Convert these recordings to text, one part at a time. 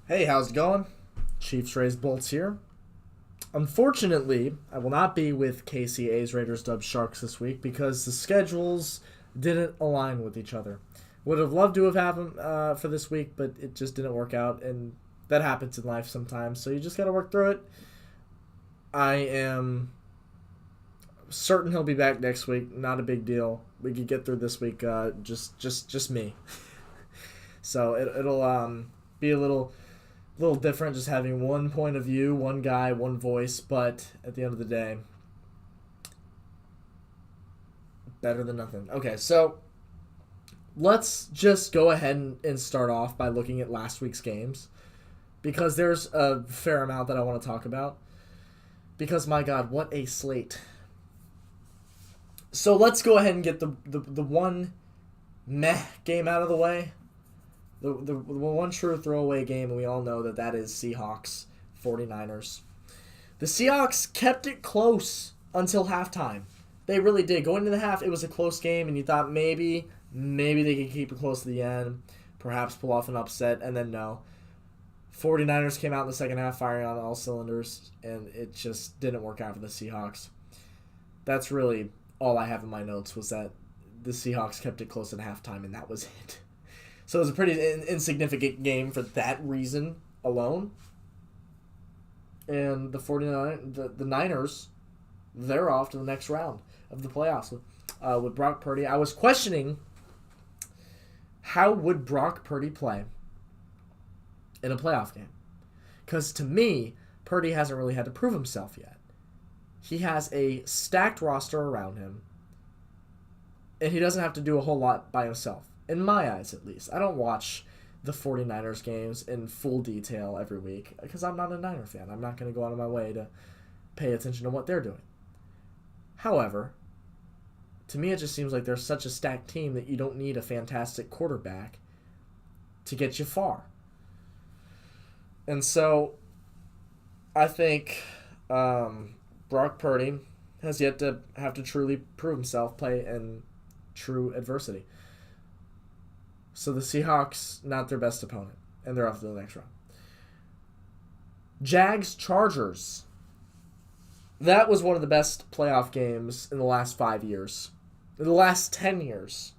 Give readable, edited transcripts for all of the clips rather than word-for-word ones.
Hey, how's it going? ChiefsRaysBolts here. Unfortunately, I will not be with KCA's Raiders Dub Sharks this week because the schedules didn't align with each other. Would have loved to have had them for this week, but it just didn't work out, and that happens in life sometimes. So you just got to work through it. I am certain he'll be back next week. Not a big deal. We could get through this week. Just me. So it'll be a little different just having one point of view, one guy, one voice, but at the end of the day, better than nothing. Okay, so let's just go ahead and start off by looking at last week's games because there's a fair amount that I want to talk about because, my God, what a slate. So let's go ahead and get the one meh game out of the way. The one true throwaway game, and we all know that is Seahawks 49ers. The Seahawks kept it close until halftime. They really did. Going into the half, it was a close game, and you thought maybe they could keep it close to the end, perhaps pull off an upset, and then no. 49ers came out in the second half firing on all cylinders, and it just didn't work out for the Seahawks. That's really all I have in my notes was that the Seahawks kept it close at halftime, and that was it. So it was a pretty insignificant game for that reason alone. And the Niners, they're off to the next round of the playoffs with Brock Purdy. I was questioning how would Brock Purdy play in a playoff game. Because to me, Purdy hasn't really had to prove himself yet. He has a stacked roster around him, and he doesn't have to do a whole lot by himself. In my eyes, at least. I don't watch the 49ers games in full detail every week because I'm not a Niner fan. I'm not going to go out of my way to pay attention to what they're doing. However, to me it just seems like they're such a stacked team that you don't need a fantastic quarterback to get you far. And so I think Brock Purdy has yet to have to truly prove himself, play in true adversity. So the Seahawks, not their best opponent, and they're off to the next round. Jags-Chargers. That was one of the best playoff games in the last 5 years. In the last 10 years.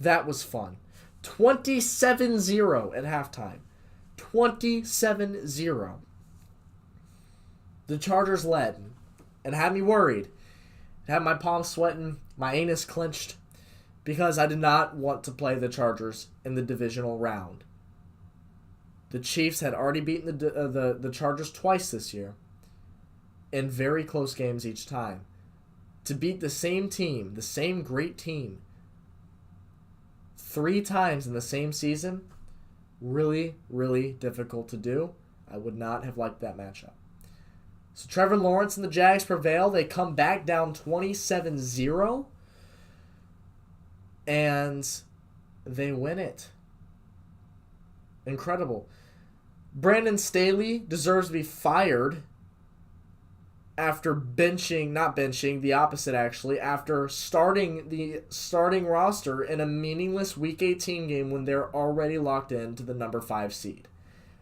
That was fun. 27-0 at halftime. 27-0. The Chargers led and had me worried. It had my palms sweating, my anus clenched, because I did not want to play the Chargers in the divisional round. The Chiefs had already beaten the Chargers twice this year in very close games each time. To beat the same team, the same great team, 3 times in the same season, really, really difficult to do. I would not have liked that matchup. So Trevor Lawrence and the Jags prevail. They come back down 27-0. And they win it. Incredible. Brandon Staley deserves to be fired after the opposite actually, after starting the starting roster in a meaningless Week 18 game when they're already locked into the number 5 seed.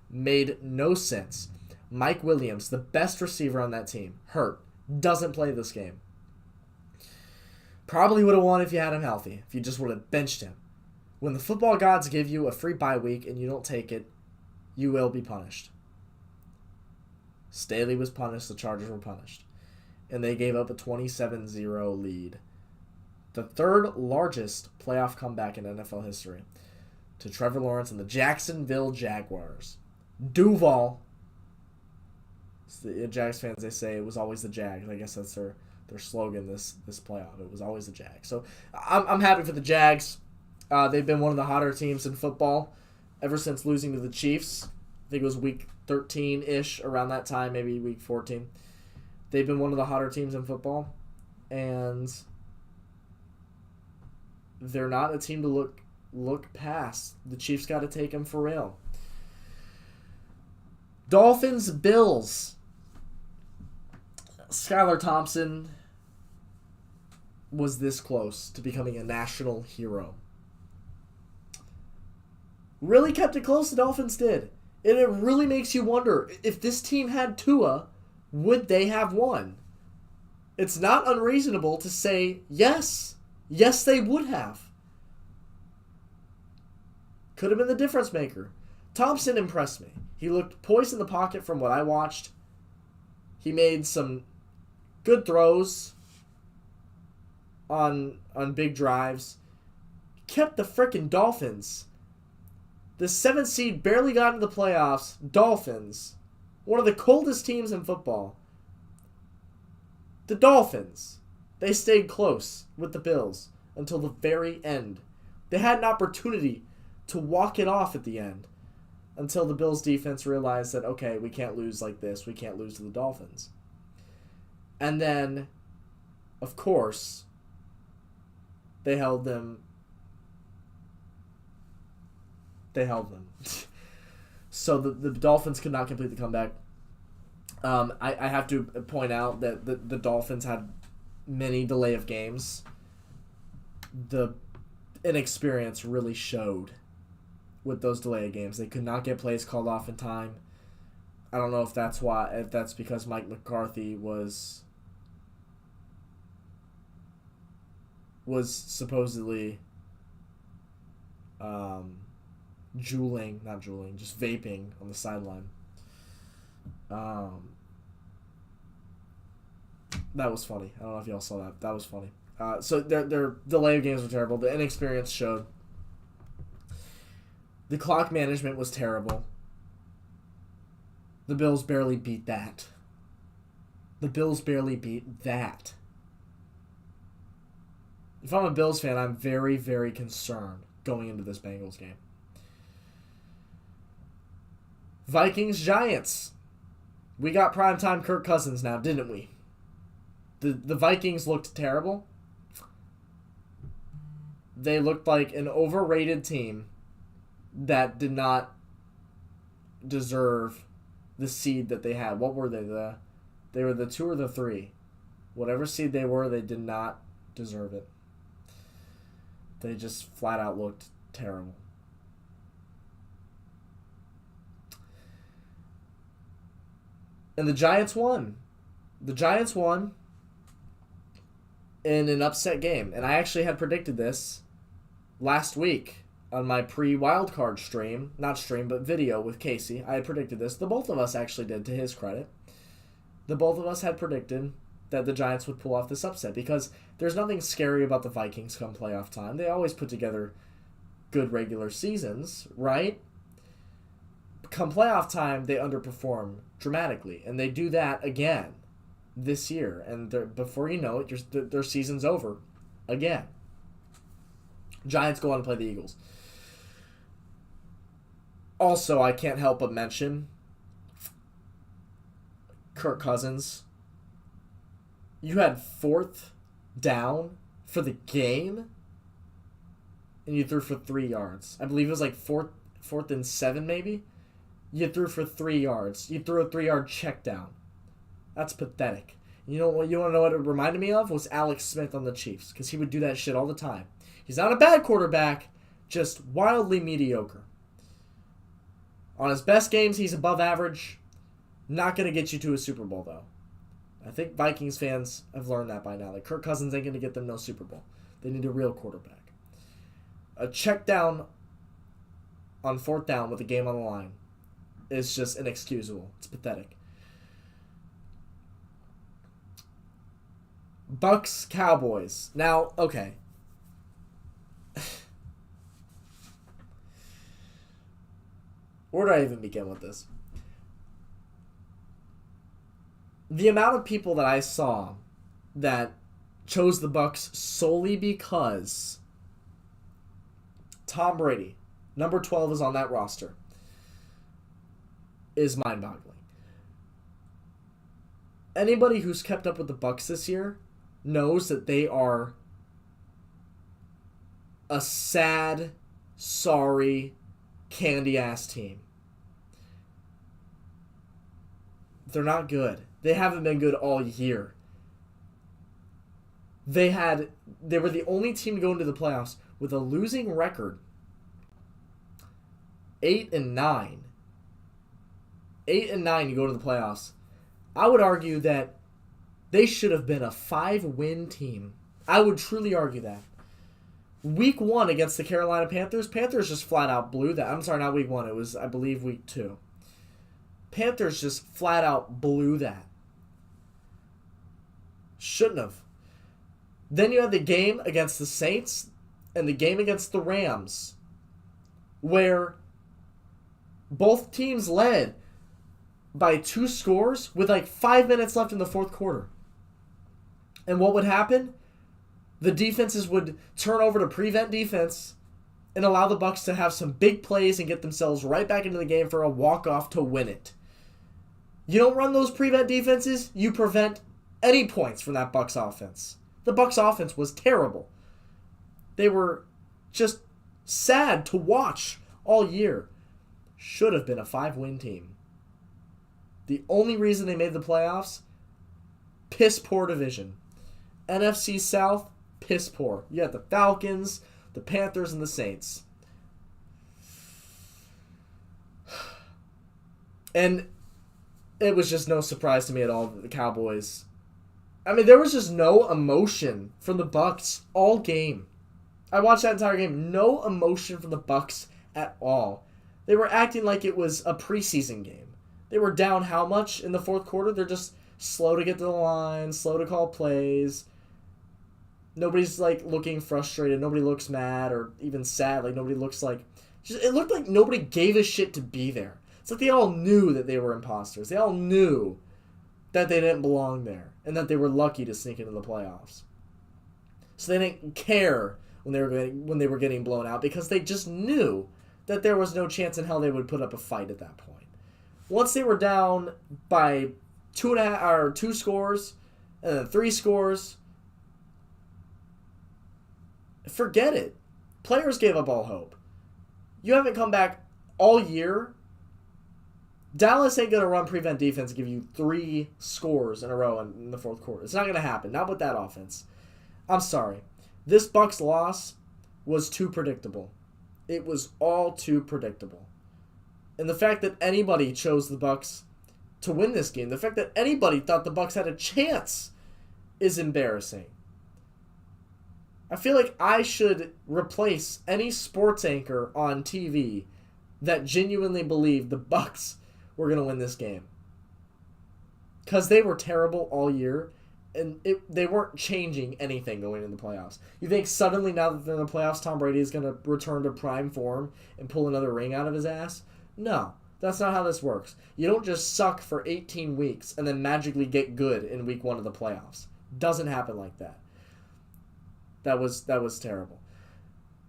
Made no sense. Mike Williams, the best receiver on that team, hurt. Doesn't play this game. Probably would have won if you had him healthy, if you just would have benched him. When the football gods give you a free bye week and you don't take it, you will be punished. Staley was punished, the Chargers were punished. And they gave up a 27-0 lead. The third largest playoff comeback in NFL history to Trevor Lawrence and the Jacksonville Jaguars. Duval. The Jags fans, they say it was always the Jags. I guess that's their slogan this playoff. It was always the Jags. So I'm happy for the Jags. They've been one of the hotter teams in football ever since losing to the Chiefs. I think it was week 13-ish, around that time, maybe week 14. They've been one of the hotter teams in football. And they're not a team to look past. The Chiefs got to take them for real. Dolphins-Bills. Skylar Thompson was this close to becoming a national hero. Really kept it close, the Dolphins did. And it really makes you wonder, if this team had Tua, would they have won? It's not unreasonable to say yes. Yes, they would have. Could have been the difference maker. Thompson impressed me. He looked poised in the pocket from what I watched. He made some good throws on big drives. Kept the frickin' Dolphins. The 7th seed barely got into the playoffs. Dolphins. One of the coldest teams in football. The Dolphins. They stayed close with the Bills until the very end. They had an opportunity to walk it off at the end until the Bills defense realized that, okay, we can't lose like this. We can't lose to the Dolphins. And then, of course, they held them. So the Dolphins could not complete the comeback. I have to point out that the Dolphins had many delay of games. The inexperience really showed with those delay of games. They could not get plays called off in time. I don't know if that's because Mike McCarthy was supposedly just vaping on the sideline. That was funny. I don't know if y'all saw that. That was funny. So their delay of games were terrible. The inexperience showed. The clock management was terrible. The Bills barely beat that. If I'm a Bills fan, I'm very, very concerned going into this Bengals game. Vikings-Giants. We got primetime Kirk Cousins now, didn't we? The Vikings looked terrible. They looked like an overrated team that did not deserve the seed that they had. What were they? They were the 2 or the 3. Whatever seed they were, they did not deserve it. They just flat out looked terrible. And the Giants won. In an upset game. And I actually had predicted this last week on my pre-wildcard stream. Not stream, but video with Casey. I had predicted this. The both of us actually did, to his credit. The both of us had predicted that the Giants would pull off this upset because there's nothing scary about the Vikings come playoff time. They always put together good regular seasons, right? Come playoff time, they underperform dramatically. And they do that again this year, and before you know it, their season's over again. Giants go on to play the Eagles. Also, I can't help but mention Kirk Cousins. You had 4th down for the game, and you threw for 3 yards. I believe it was like 4th and 7 maybe. You threw for 3 yards. You threw a 3-yard check down. That's pathetic. You know what? You want to know what it reminded me of? Was Alex Smith on the Chiefs, because he would do that shit all the time. He's not a bad quarterback, just wildly mediocre. On his best games, he's above average. Not going to get you to a Super Bowl, though. I think Vikings fans have learned that by now. Like, Kirk Cousins ain't going to get them no Super Bowl. They need a real quarterback. A check down on 4th down with a game on the line is just inexcusable. It's pathetic. Bucks, Cowboys. Now, okay. Where do I even begin with this? The amount of people that I saw that chose the Bucks solely because Tom Brady, number 12, is on that roster, is mind-boggling. Anybody who's kept up with the Bucks this year knows that they are a sad, sorry, candy-ass team. They're not good. They haven't been good all year. They were the only team to go into the playoffs with a losing record, 8-9, 8-9, you go to the playoffs. I would argue that they should have been a 5-win team. I would truly argue that. Week 1 against the Carolina Panthers, Panthers just flat out blew that. I'm sorry, not week 1. It was, I believe, week 2. Panthers just flat out blew that. Shouldn't have. Then you had the game against the Saints and the game against the Rams, where both teams led by 2 scores with like 5 minutes left in the fourth quarter. And what would happen? The defenses would turn over to prevent defense and allow the Bucs to have some big plays and get themselves right back into the game for a walk-off to win it. You don't run those prevent defenses, you prevent any points from that Bucs offense. The Bucs offense was terrible. They were just sad to watch all year. Should have been a 5-win team. The only reason they made the playoffs, piss poor division. NFC South, piss poor. You had the Falcons, the Panthers, and the Saints. And it was just no surprise to me at all that the Cowboys... I mean, there was just no emotion from the Bucs all game. I watched that entire game. No emotion from the Bucs at all. They were acting like it was a preseason game. They were down how much in the fourth quarter? They're just slow to get to the line, slow to call plays. Nobody's like looking frustrated. Nobody looks mad or even sad. Like nobody looks like... it looked like nobody gave a shit to be there. It's like they all knew that they were imposters. They all knew that they didn't belong there and that they were lucky to sneak into the playoffs. So they didn't care when they were getting blown out because they just knew that there was no chance in hell they would put up a fight at that point. Once they were down by 2 scores and then 3 scores, forget it. Players gave up all hope. You haven't come back all year. Dallas ain't going to run prevent defense and give you 3 scores in a row in the fourth quarter. It's not going to happen. Not with that offense. I'm sorry. This Bucs loss was too predictable. It was all too predictable. And the fact that anybody chose the Bucs to win this game, the fact that anybody thought the Bucs had a chance is embarrassing. I feel like I should replace any sports anchor on TV that genuinely believed the Bucs were going to win this game. Because they were terrible all year, and they weren't changing anything going into the playoffs. You think suddenly, now that they're in the playoffs, Tom Brady is going to return to prime form and pull another ring out of his ass? No, that's not how this works. You don't just suck for 18 weeks and then magically get good in week 1 of the playoffs. Doesn't happen like that. That was terrible.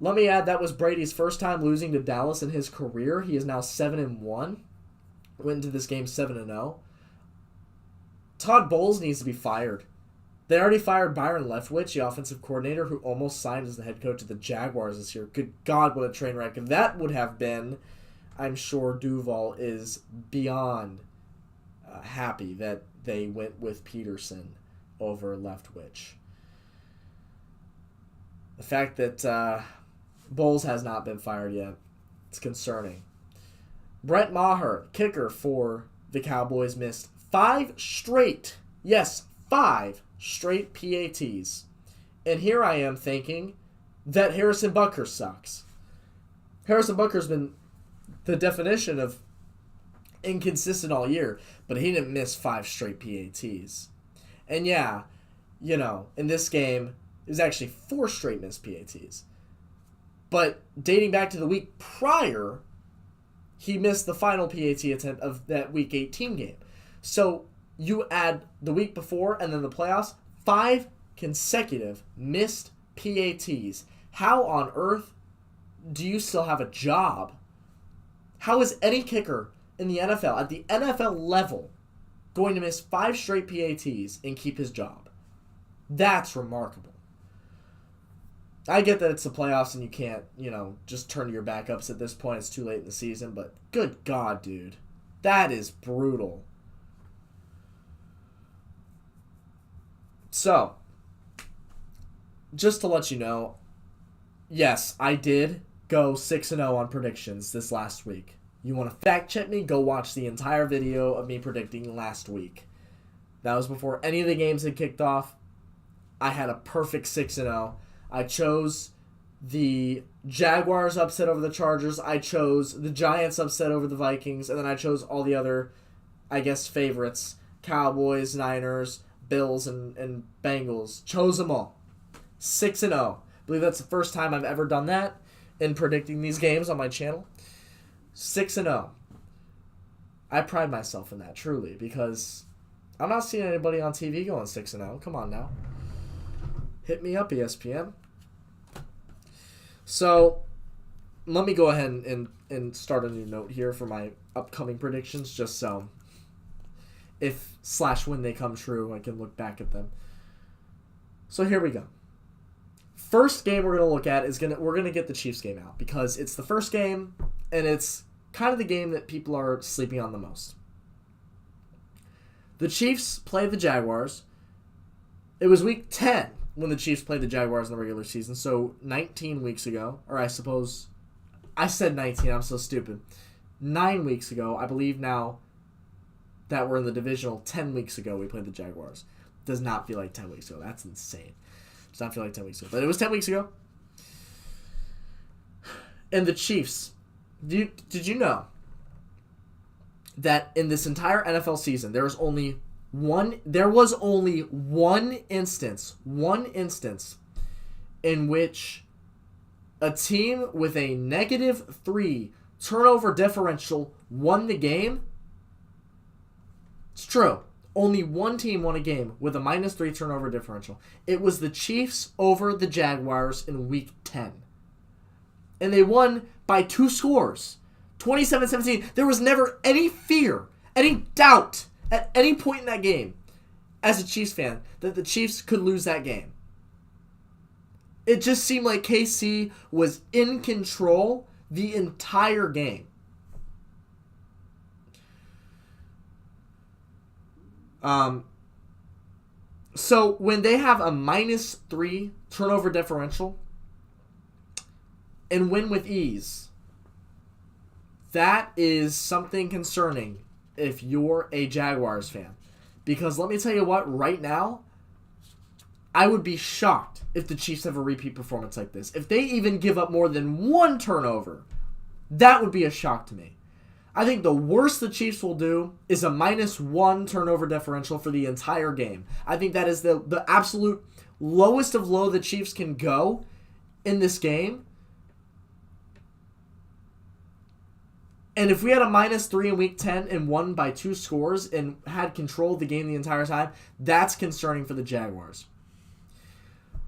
Let me add, that was Brady's first time losing to Dallas in his career. He is now 7-1. Went into this game 7-0. Todd Bowles needs to be fired. They already fired Byron Leftwich, the offensive coordinator, who almost signed as the head coach of the Jaguars this year. Good God, what a train wreck that would have been. I'm sure Duval is beyond happy that they went with Peterson over Leftwich. The fact that Bowles has not been fired yet, it's concerning. Brett Maher, kicker for the Cowboys, missed 5 straight, yes, 5 straight PATs. And here I am thinking that Harrison Butker sucks. Harrison Butker's been the definition of inconsistent all year, but he didn't miss 5 straight PATs. And yeah, in this game, it was actually 4 straight missed PATs. But dating back to the week prior, he missed the final PAT attempt of that Week 18 game. So you add the week before and then the playoffs, 5 consecutive missed PATs. How on earth do you still have a job? How is any kicker in the NFL, at the NFL level, going to miss 5 straight PATs and keep his job? That's remarkable. I get that it's the playoffs and you can't, just turn to your backups at this point. It's too late in the season, but good God, dude. That is brutal. So, just to let you know, yes, I did go 6-0 on predictions this last week. You want to fact check me? Go watch the entire video of me predicting last week. That was before any of the games had kicked off. I had a perfect 6-0. I chose the Jaguars upset over the Chargers. I chose the Giants upset over the Vikings. And then I chose all the other, I guess, favorites. Cowboys, Niners, Bills, and Bengals. Chose them all. 6-0. I believe that's the first time I've ever done that in predicting these games on my channel. 6-0. I pride myself in that, truly, because I'm not seeing anybody on TV going 6-0. Come on now. Hit me up, ESPN. So, let me go ahead and start a new note here for my upcoming predictions, just so if/when they come true, I can look back at them. So here we go. First game we're going to look at is we're going to get the Chiefs game out, because it's the first game, and it's kind of the game that people are sleeping on the most. The Chiefs play the Jaguars. It was week 10 when the Chiefs played the Jaguars in the regular season, so 19 weeks ago, or I suppose, I said 19, I'm so stupid. 9 weeks ago, I believe now that we're in the Divisional, 10 weeks ago we played the Jaguars. Does not feel like 10 weeks ago. That's insane. Does not feel like 10 weeks ago. But it was 10 weeks ago. And the Chiefs, did you know that in this entire NFL season, there was only one instance in which a team with a -3 turnover differential won the game? It's true. Only one team won a game with a -3 turnover differential. It was the Chiefs over the Jaguars in week 10. And they won by 2 scores. 27-17. There was never any fear, any doubt at any point in that game as a Chiefs fan that the Chiefs could lose that game. It just seemed like KC was in control the entire game. So when they have a -3 turnover differential and win with ease, that is something concerning if you're a Jaguars fan. Because let me tell you what, right now, I would be shocked if the Chiefs have a repeat performance like this. If they even give up more than 1 turnover, that would be a shock to me. I think the worst the Chiefs will do is a -1 turnover differential for the entire game. I think that is the absolute lowest of low the Chiefs can go in this game. And if we had a -3 in week 10 and won by 2 scores and had control of the game the entire time, that's concerning for the Jaguars.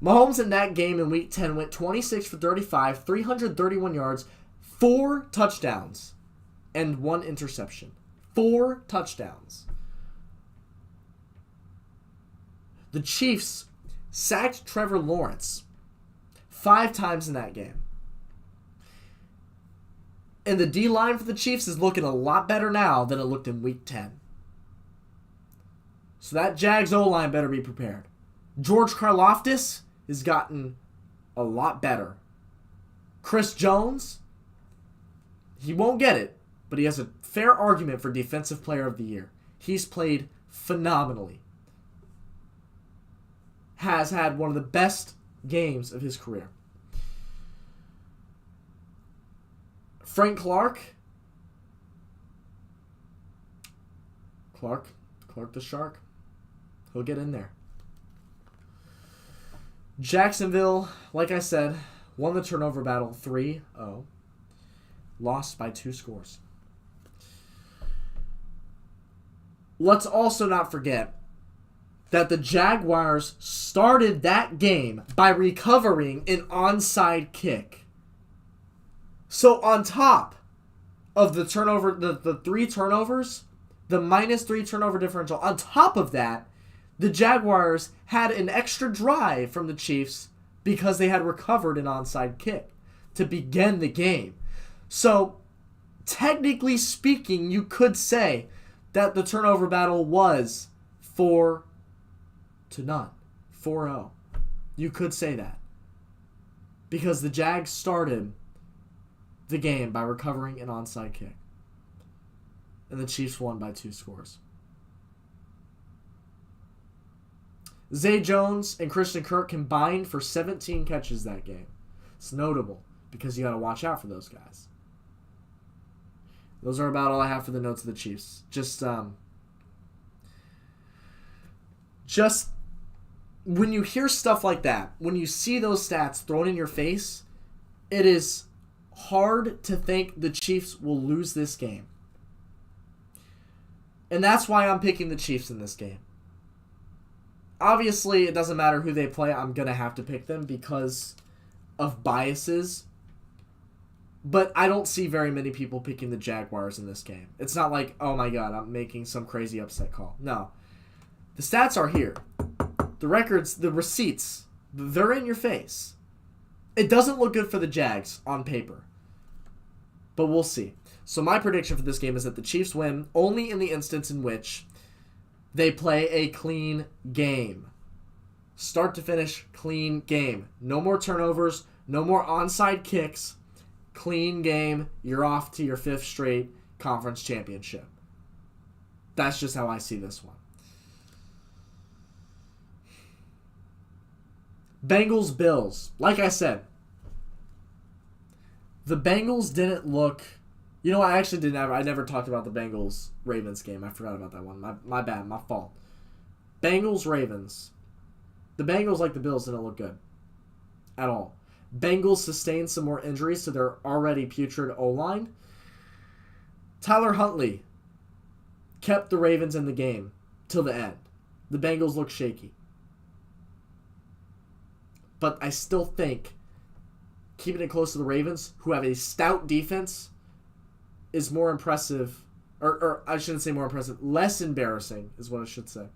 Mahomes in that game in week 10 went 26 for 35, 331 yards, 4 touchdowns, and 1 interception. 4 touchdowns. The Chiefs sacked Trevor Lawrence 5 times in that game. And the D-line for the Chiefs is looking a lot better now than it looked in week 10. So that Jags O-line better be prepared. George Karlaftis has gotten a lot better. Chris Jones, he won't get it, but he has a fair argument for Defensive Player of the Year. He's played phenomenally. Has had one of the best games of his career. Frank Clark the Shark, he'll get in there. Jacksonville, like I said, won the turnover battle 3-0. Lost by 2 scores. Let's also not forget that the Jaguars started that game by recovering an onside kick. So on top of the turnover, the 3 turnovers, the -3 turnover differential, on top of that, the Jaguars had an extra drive from the Chiefs because they had recovered an onside kick to begin the game. So, technically speaking, you could say that the turnover battle was 4-0. 4-0. You could say that. Because the Jags started the game by recovering an onside kick. and the Chiefs won by 2 scores. Zay Jones and Christian Kirk combined for 17 catches that game. It's notable because you got to watch out for those guys. Those are about all I have for the notes of the Chiefs. Just when you hear stuff like that, when you see those stats thrown in your face, it is hard to think the Chiefs will lose this game. And that's why I'm picking the Chiefs in this game. Obviously, it doesn't matter who they play. I'm going to have to pick them because of biases. But I don't see very many people picking the Jaguars in this game. It's not like, oh my god, I'm making some crazy upset call. No. The stats are here. The records, the receipts, they're in your face. It doesn't look good for the Jags on paper. But we'll see. So my prediction for this game is that the Chiefs win only in the instance in which they play a clean game. Start to finish, clean game. No more turnovers, no more onside kicks. Clean game. You're off to your 5th straight conference championship. That's just how I see this one. Bengals, Bills. Like I said, the Bengals didn't look... You know, I never talked about the Bengals-Ravens game. I forgot about that one. My bad. My fault. Bengals-Ravens. The Bengals, like the Bills, didn't look good. At all. Bengals sustained some more injuries to their already putrid O-line. Tyler Huntley kept the Ravens in the game till the end. The Bengals look shaky. But I still think keeping it close to the Ravens, who have a stout defense, is more impressive, or I shouldn't say more impressive, less embarrassing is what I should say,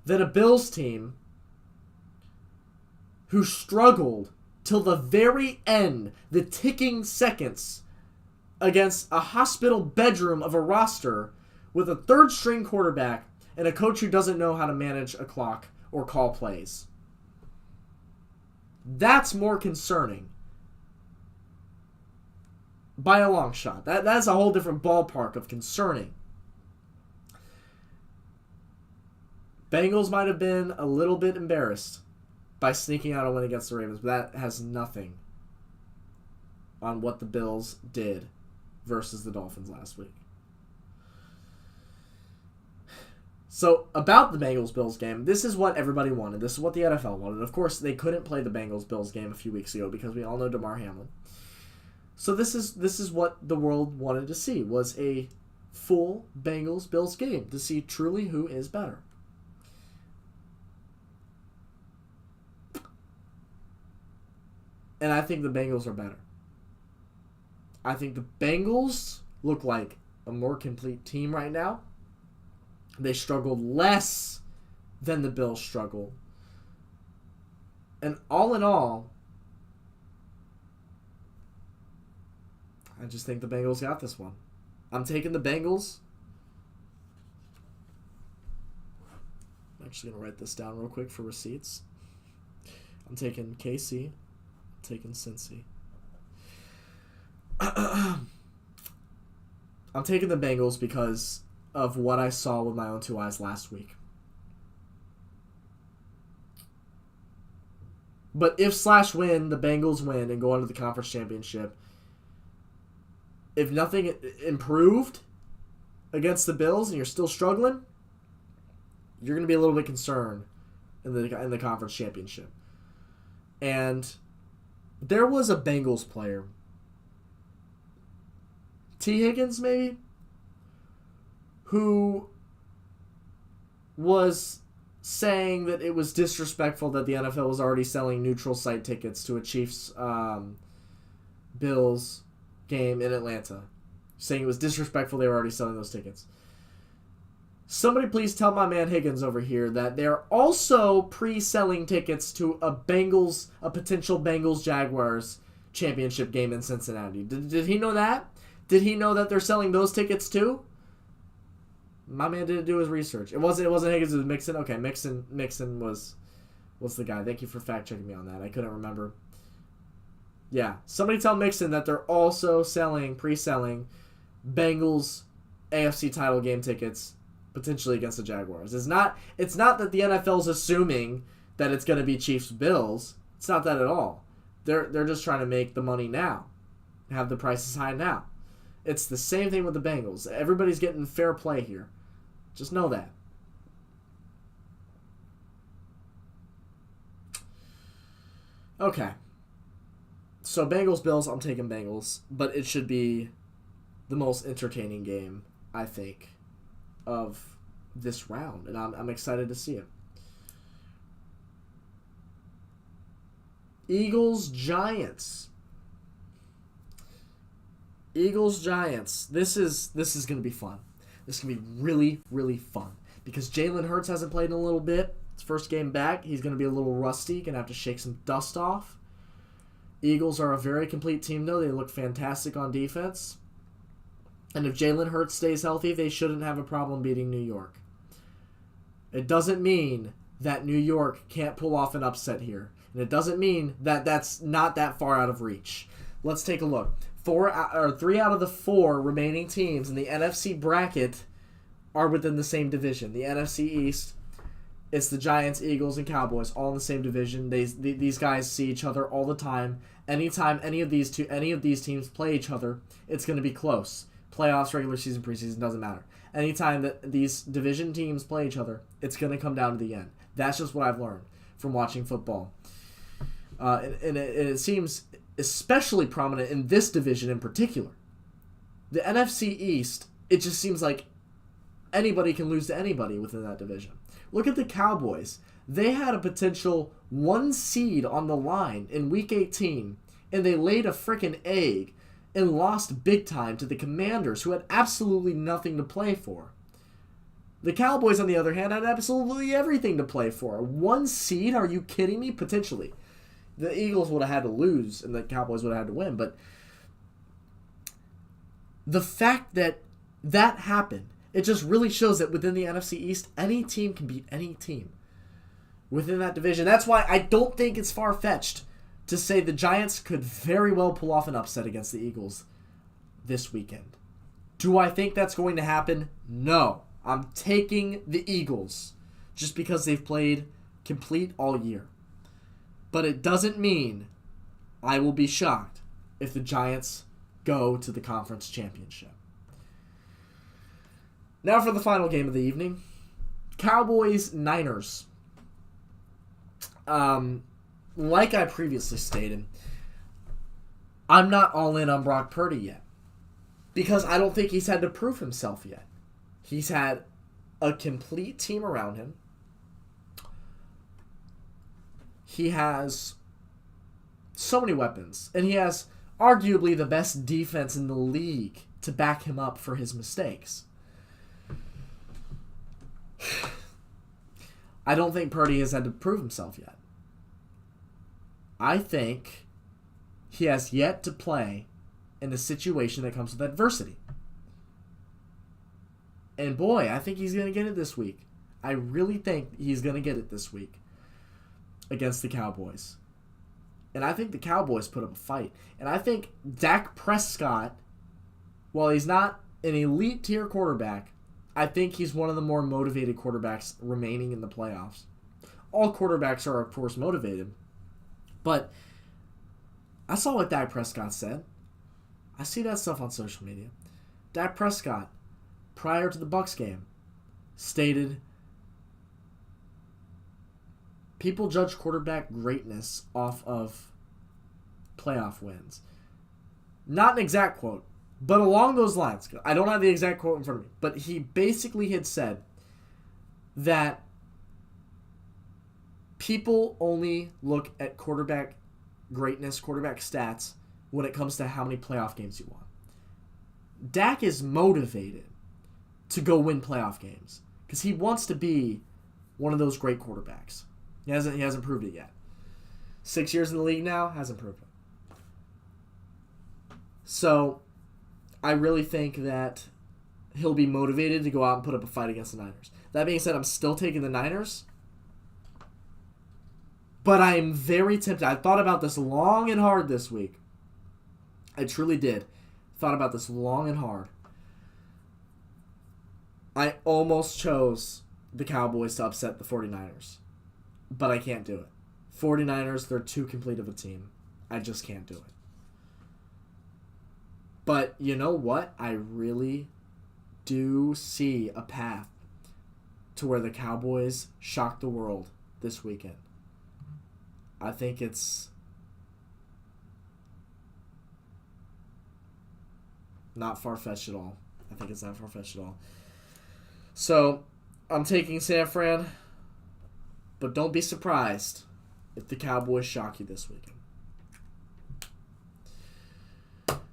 than a Bills team who struggled till the very end, the ticking seconds, against a hospital bedroom of a roster with a 3rd-string quarterback and a coach who doesn't know how to manage a clock or call plays. That's more concerning. By a long shot. That's a whole different ballpark of concerning. Bengals might have been a little bit embarrassed by sneaking out a win against the Ravens, but that has nothing on what the Bills did versus the Dolphins last week. So, about the Bengals-Bills game, this is what everybody wanted. This is what the NFL wanted. Of course, they couldn't play the Bengals-Bills game a few weeks ago because we all know Damar Hamlin. So this is what the world wanted to see, was a full Bengals-Bills game, to see truly who is better. And I think the Bengals are better. I think the Bengals look like a more complete team right now. They struggled less than the Bills struggled. And all in all, I just think the Bengals got this one. I'm taking the Bengals. I'm actually going to write this down real quick for receipts. I'm taking KC. I'm taking Cincy. I'm taking the Bengals because of what I saw with my own 2 eyes last week. But if /win, the Bengals win and go on to the conference championship, if nothing improved against the Bills and you're still struggling, you're going to be a little bit concerned in the conference championship. And there was a Bengals player, T. Higgins maybe, who was saying that it was disrespectful that the NFL was already selling neutral site tickets to a Chiefs Bills game in Atlanta. Saying it was disrespectful they were already selling those tickets. Somebody please tell my man Higgins over here that they're also pre-selling tickets to a potential Bengals-Jaguars championship game in Cincinnati. Did he know that? Did he know that they're selling those tickets too? My man didn't do his research. It wasn't Higgins, it was Mixon. Okay, Mixon was the guy. Thank you for fact-checking me on that. I couldn't remember. Yeah, somebody tell Mixon that they're also pre-selling Bengals AFC title game tickets potentially against the Jaguars. It's not that the NFL's assuming that it's going to be Chiefs-Bills. It's not that at all. They're just trying to make the money now, have the prices high now. It's the same thing with the Bengals. Everybody's getting fair play here. Just know that. Okay. So Bengals-Bills, I'm taking Bengals, but it should be the most entertaining game, I think, of this round, and I'm excited to see it. Eagles-Giants. Eagles-Giants. This is going to be fun. This is going to be really, really fun. Because Jalen Hurts hasn't played in a little bit. His first game back, he's going to be a little rusty. Going to have to shake some dust off. Eagles are a very complete team, though. They look fantastic on defense. And if Jalen Hurts stays healthy, they shouldn't have a problem beating New York. It doesn't mean that New York can't pull off an upset here. And it doesn't mean that that's not that far out of reach. Let's take a look. 3 out of the 4 remaining teams in the NFC bracket are within the same division. The NFC East, it's the Giants, Eagles, and Cowboys, all in the same division. These guys see each other all the time. Anytime any of these teams play each other, it's going to be close. Playoffs, regular season, preseason, doesn't matter. Anytime that these division teams play each other, it's going to come down to the end. That's just what I've learned from watching football. And it seems especially prominent in this division in particular. The NFC East, it just seems like anybody can lose to anybody within that division. Look at the Cowboys. They had a potential 1 seed on the line in Week 18, and they laid a freaking egg and lost big time to the Commanders, who had absolutely nothing to play for. The Cowboys, on the other hand, had absolutely everything to play for. 1 seed? Are you kidding me? Potentially. The Eagles would have had to lose, and the Cowboys would have had to win. But the fact that that happened, it just really shows that within the NFC East, any team can beat any team within that division. That's why I don't think it's far-fetched to say the Giants could very well pull off an upset against the Eagles this weekend. Do I think that's going to happen? No. I'm taking the Eagles just because they've played complete all year. But it doesn't mean I will be shocked if the Giants go to the conference championship. Now for the final game of the evening. Cowboys-Niners. Like I previously stated, I'm not all in on Brock Purdy yet. Because I don't think he's had to prove himself yet. He's had a complete team around him. He has so many weapons. And he has arguably the best defense in the league to back him up for his mistakes. I don't think Purdy has had to prove himself yet. I think he has yet to play in a situation that comes with adversity. And boy, I think he's going to get it this week. I really think he's going to get it this week against the Cowboys. And I think the Cowboys put up a fight. And I think Dak Prescott, while he's not an elite tier quarterback, I think he's one of the more motivated quarterbacks remaining in the playoffs. All quarterbacks are, of course, motivated. But I saw what Dak Prescott said. I see that stuff on social media. Dak Prescott, prior to the Bucs game, stated, people judge quarterback greatness off of playoff wins. Not an exact quote, but along those lines. I don't have the exact quote in front of me, but he basically had said that people only look at quarterback greatness, quarterback stats, when it comes to how many playoff games you won. Dak is motivated to go win playoff games because he wants to be one of those great quarterbacks. He hasn't proved it yet. 6 years in the league now, hasn't proved it. So, I really think that he'll be motivated to go out and put up a fight against the Niners. That being said, I'm still taking the Niners. But I am very tempted. I thought about this long and hard this week. I truly did. Thought about this long and hard. I almost chose the Cowboys to upset the 49ers, but I can't do it. 49ers, they're too complete of a team. I just can't do it. But you know what? I really do see a path to where the Cowboys shock the world this weekend. I think it's not far-fetched at all. I think it's not far-fetched at all. So, I'm taking San Fran, but don't be surprised if the Cowboys shock you this weekend.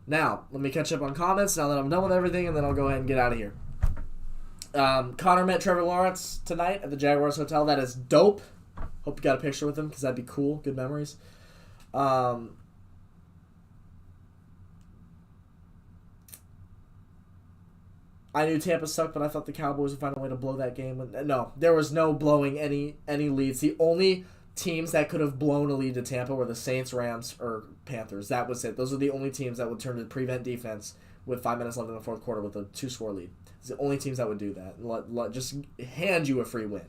Now, let me catch up on comments now that I'm done with everything, and then I'll go ahead and get out of here. Connor met Trevor Lawrence tonight at the Jaguars Hotel. That is dope. Hope you got a picture with him because that'd be cool. Good memories. I knew Tampa sucked, but I thought the Cowboys would find a way to blow that game. No, there was no blowing any leads. The only teams that could have blown a lead to Tampa were the Saints, Rams, or Panthers. That was it. Those are the only teams that would turn to prevent defense with 5 minutes left in the fourth quarter with a 2-score lead. It's the only teams that would do that. Just hand you a free win.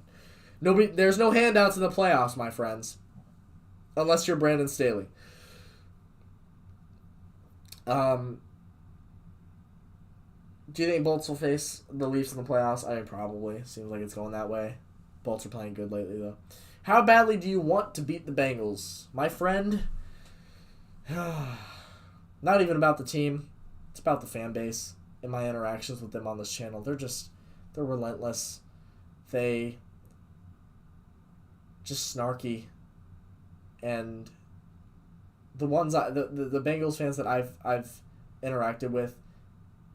There's no handouts in the playoffs, my friends, unless you're Brandon Staley. Do you think Bolts will face the Leafs in the playoffs? I mean, probably. Seems like it's going that way. Bolts are playing good lately, though. How badly do you want to beat the Bengals? My friend, not even about the team. It's about the fan base and my interactions with them on this channel. They're relentless. They just snarky. And the Bengals fans that I've interacted with,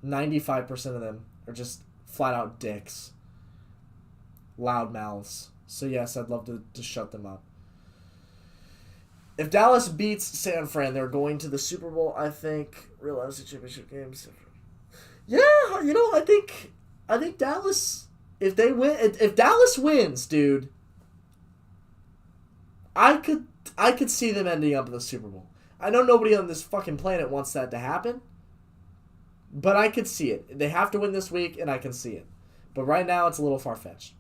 95% of them are just flat out dicks. Loud mouths. So yes, I'd love to shut them up. If Dallas beats San Fran, they're going to the Super Bowl, I think. Realistic championship games. Yeah, I think Dallas, if Dallas wins, dude, I could see them ending up in the Super Bowl. I know nobody on this fucking planet wants that to happen, but I could see it. They have to win this week, and I can see it. But right now, it's a little far-fetched.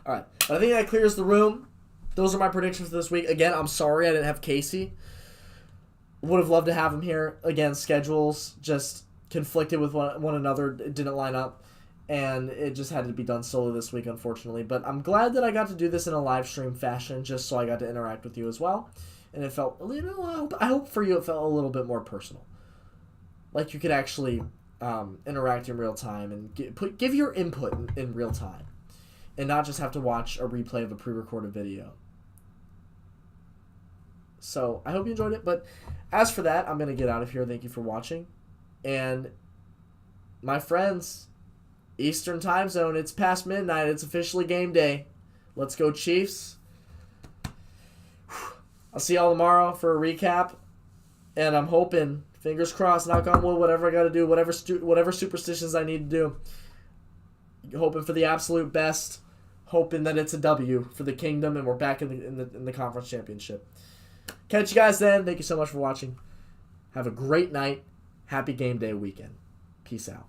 All right, but I think that clears the room. Those are my predictions for this week. Again, I'm sorry I didn't have Casey. Would have loved to have him here. Again, schedules just conflicted with one another. It didn't line up, and it just had to be done solo this week, unfortunately. But I'm glad that I got to do this in a live stream fashion, just so I got to interact with you as well. And it felt, I hope for you it felt a little bit more personal. Like you could actually interact in real time and give your input in real time. And not just have to watch a replay of a pre-recorded video. So, I hope you enjoyed it. But as for that, I'm going to get out of here. Thank you for watching. And, my friends, Eastern time zone, it's past midnight. It's officially game day. Let's go, Chiefs. I'll see y'all tomorrow for a recap. And I'm hoping, fingers crossed, knock on wood, whatever I got to do, whatever superstitions I need to do. Hoping for the absolute best. Hoping that it's a W for the Kingdom and we're back in the conference championship. Catch you guys then. Thank you so much for watching. Have a great night. Happy game day weekend. Peace out.